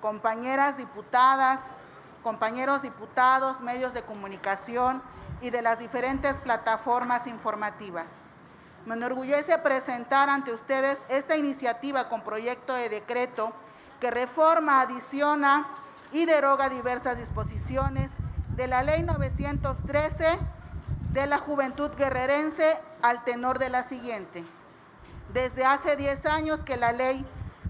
compañeras diputadas, compañeros diputados, medios de comunicación y de las diferentes plataformas informativas. Me enorgullece presentar ante ustedes esta iniciativa con proyecto de decreto que reforma, adiciona y deroga diversas disposiciones de la Ley 913 de la Juventud Guerrerense al tenor de la siguiente. Desde hace 10 años que la Ley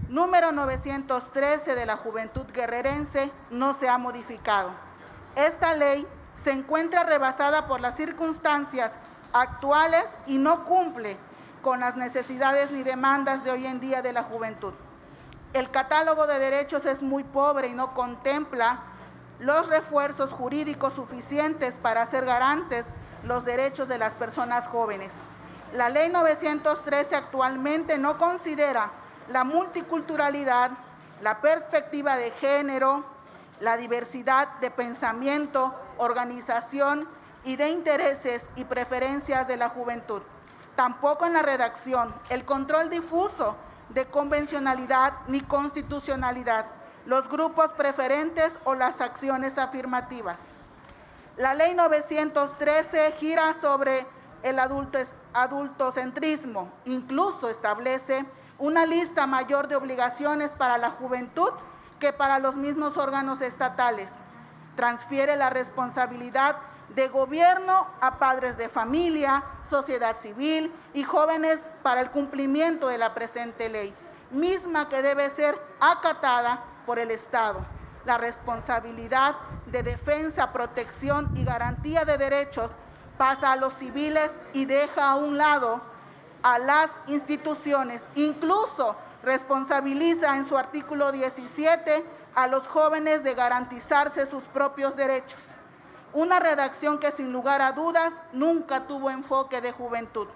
número 913 de la Juventud Guerrerense no se ha modificado. Esta ley se encuentra rebasada por las circunstancias actuales y no cumple con las necesidades ni demandas de hoy en día de la juventud. El catálogo de derechos es muy pobre y no contempla los refuerzos jurídicos suficientes para hacer garantes los derechos de las personas jóvenes. La Ley 913 actualmente no considera la multiculturalidad, la perspectiva de género, la diversidad de pensamiento, organización y de intereses y preferencias de la juventud. Tampoco en la redacción, el control difuso de convencionalidad ni constitucionalidad, los grupos preferentes o las acciones afirmativas. La Ley 913 gira sobre el adultocentrismo, incluso establece una lista mayor de obligaciones para la juventud que para los mismos órganos estatales. Transfiere la responsabilidad de gobierno a padres de familia, sociedad civil y jóvenes para el cumplimiento de la presente ley, misma que debe ser acatada por el Estado. La responsabilidad de defensa, protección y garantía de derechos pasa a los civiles y deja a un lado a las instituciones. Incluso responsabiliza en su artículo 17 a los jóvenes de garantizarse sus propios derechos. Una redacción que sin lugar a dudas nunca tuvo enfoque de juventud.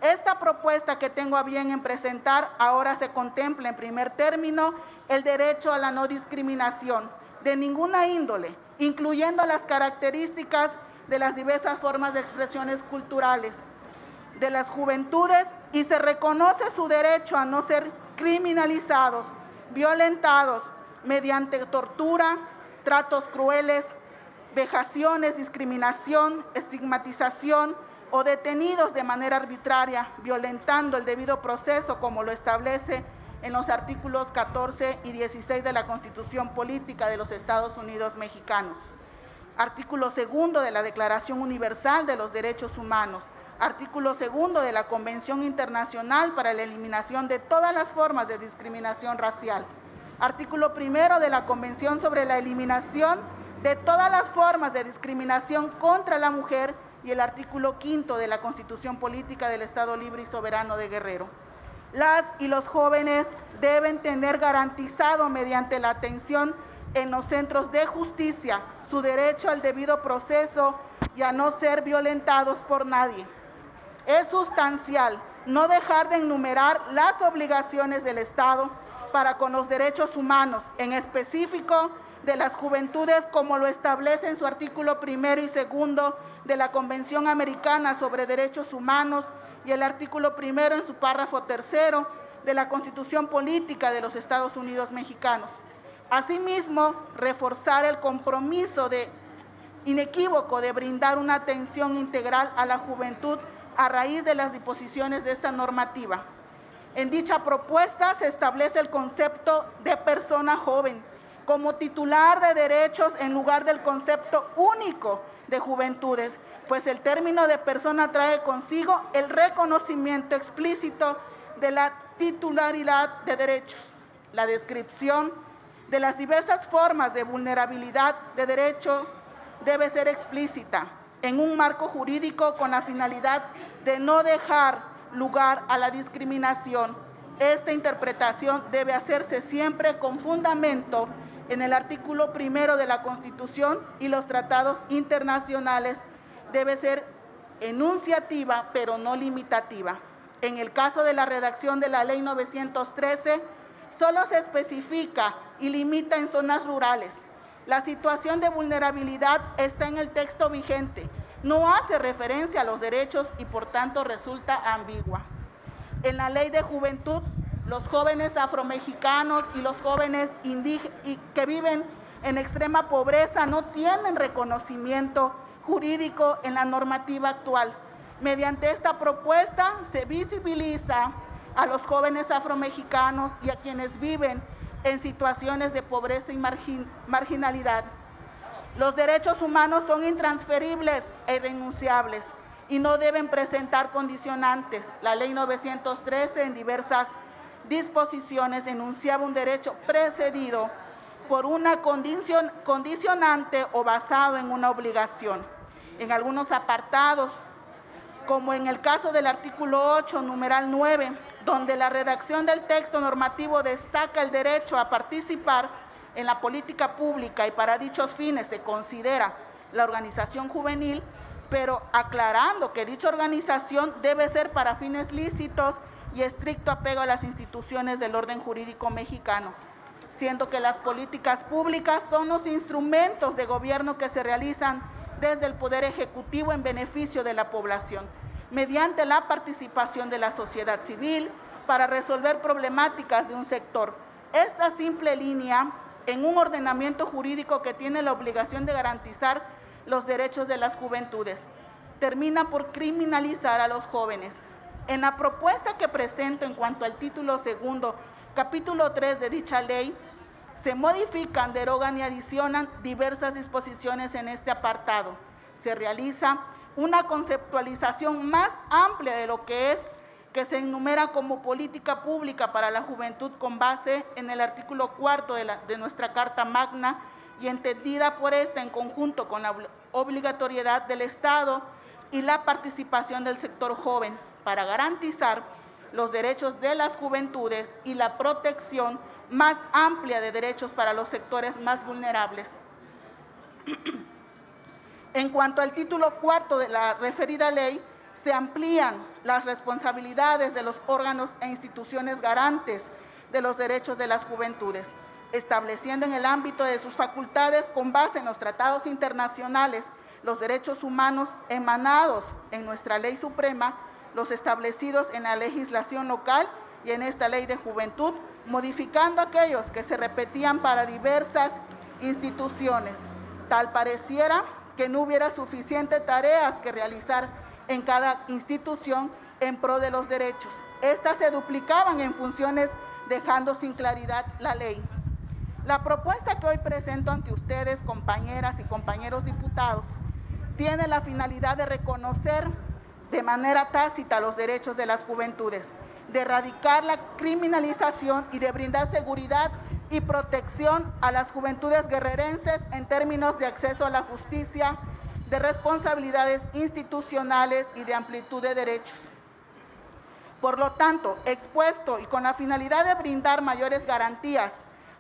Esta propuesta que tengo a bien en presentar ahora se contempla en primer término el derecho a la no discriminación de ninguna índole, incluyendo las características de las diversas formas de expresiones culturales de las juventudes, y se reconoce su derecho a no ser criminalizados, violentados mediante tortura, tratos crueles, vejaciones, discriminación, estigmatización o detenidos de manera arbitraria, violentando el debido proceso como lo establece en los artículos 14 y 16 de la Constitución Política de los Estados Unidos Mexicanos. Artículo 2 de la Declaración Universal de los Derechos Humanos. Artículo 2 de la Convención Internacional para la Eliminación de todas las formas de discriminación racial. Artículo 1 de la Convención sobre la Eliminación de todas las formas de discriminación contra la mujer y el artículo 5 de la Constitución Política del Estado Libre y Soberano de Guerrero. Las y los jóvenes deben tener garantizado mediante la atención en los centros de justicia su derecho al debido proceso y a no ser violentados por nadie. Es sustancial no dejar de enumerar las obligaciones del Estado para con los derechos humanos, en específico de las juventudes, como lo establece en su artículo 1 y 2 de la Convención Americana sobre Derechos Humanos y el artículo 1 en su párrafo 3 de la Constitución Política de los Estados Unidos Mexicanos. Asimismo, reforzar el compromiso inequívoco de brindar una atención integral a la juventud a raíz de las disposiciones de esta normativa. En dicha propuesta se establece el concepto de persona joven como titular de derechos en lugar del concepto único de juventudes, pues el término de persona trae consigo el reconocimiento explícito de la titularidad de derechos. La descripción de las diversas formas de vulnerabilidad de derecho debe ser explícita en un marco jurídico con la finalidad de no dejar lugar a la discriminación. Esta interpretación debe hacerse siempre con fundamento en el artículo 1 de la Constitución y los tratados internacionales. Debe ser enunciativa, pero no limitativa. En el caso de la redacción de la Ley 913, solo se especifica y limita en zonas rurales. La situación de vulnerabilidad está en el texto vigente, no hace referencia a los derechos y por tanto resulta ambigua. En la Ley de Juventud Los jóvenes afromexicanos y los jóvenes que viven en extrema pobreza no tienen reconocimiento jurídico en la normativa actual. Mediante esta propuesta se visibiliza a los jóvenes afromexicanos y a quienes viven en situaciones de pobreza y marginalidad. Los derechos humanos son intransferibles e irrenunciables y no deben presentar condicionantes. La Ley 913 en diversas disposiciones enunciaba un derecho precedido por una condicionante o basado en una obligación. En algunos apartados, como en el caso del artículo 8, numeral 9, donde la redacción del texto normativo destaca el derecho a participar en la política pública y para dichos fines se considera la organización juvenil, pero aclarando que dicha organización debe ser para fines lícitos y estricto apego a las instituciones del orden jurídico mexicano, siendo que las políticas públicas son los instrumentos de gobierno que se realizan desde el Poder Ejecutivo en beneficio de la población, mediante la participación de la sociedad civil para resolver problemáticas de un sector. Esta simple línea en un ordenamiento jurídico que tiene la obligación de garantizar los derechos de las juventudes termina por criminalizar a los jóvenes. En la propuesta que presento en cuanto al título segundo, capítulo 3 de dicha ley, se modifican, derogan y adicionan diversas disposiciones en este apartado. Se realiza una conceptualización más amplia de lo que se enumera como política pública para la juventud con base en el artículo 4 de nuestra Carta Magna y entendida por esta en conjunto con la obligatoriedad del Estado y la participación del sector joven para garantizar los derechos de las juventudes y la protección más amplia de derechos para los sectores más vulnerables. En cuanto al título cuarto de la referida ley, se amplían las responsabilidades de los órganos e instituciones garantes de los derechos de las juventudes, estableciendo en el ámbito de sus facultades con base en los tratados internacionales, los derechos humanos emanados en nuestra ley suprema, los establecidos en la legislación local y en esta ley de juventud, modificando aquellos que se repetían para diversas instituciones. Tal pareciera que no hubiera suficientes tareas que realizar en cada institución en pro de los derechos. Estas se duplicaban en funciones, dejando sin claridad la ley. La propuesta que hoy presento ante ustedes, compañeras y compañeros diputados, tiene la finalidad de reconocer de manera tácita los derechos de las juventudes, de erradicar la criminalización y de brindar seguridad y protección a las juventudes guerrerenses en términos de acceso a la justicia, de responsabilidades institucionales y de amplitud de derechos. Por lo tanto, expuesto y con la finalidad de brindar mayores garantías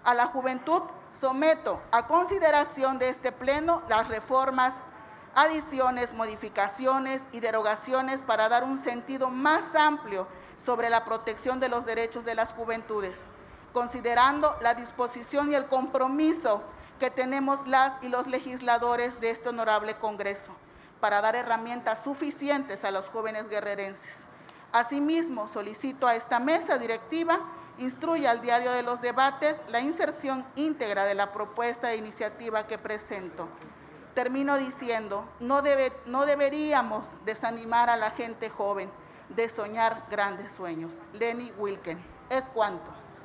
a la juventud, someto a consideración de este Pleno las reformas, adiciones, modificaciones y derogaciones para dar un sentido más amplio sobre la protección de los derechos de las juventudes, considerando la disposición y el compromiso que tenemos las y los legisladores de este honorable Congreso para dar herramientas suficientes a los jóvenes guerrerenses. Asimismo, solicito a esta mesa directiva instruya al diario de los debates la inserción íntegra de la propuesta de iniciativa que presento. Termino diciendo, no deberíamos desanimar a la gente joven de soñar grandes sueños. Lenny Wilken. Es cuanto.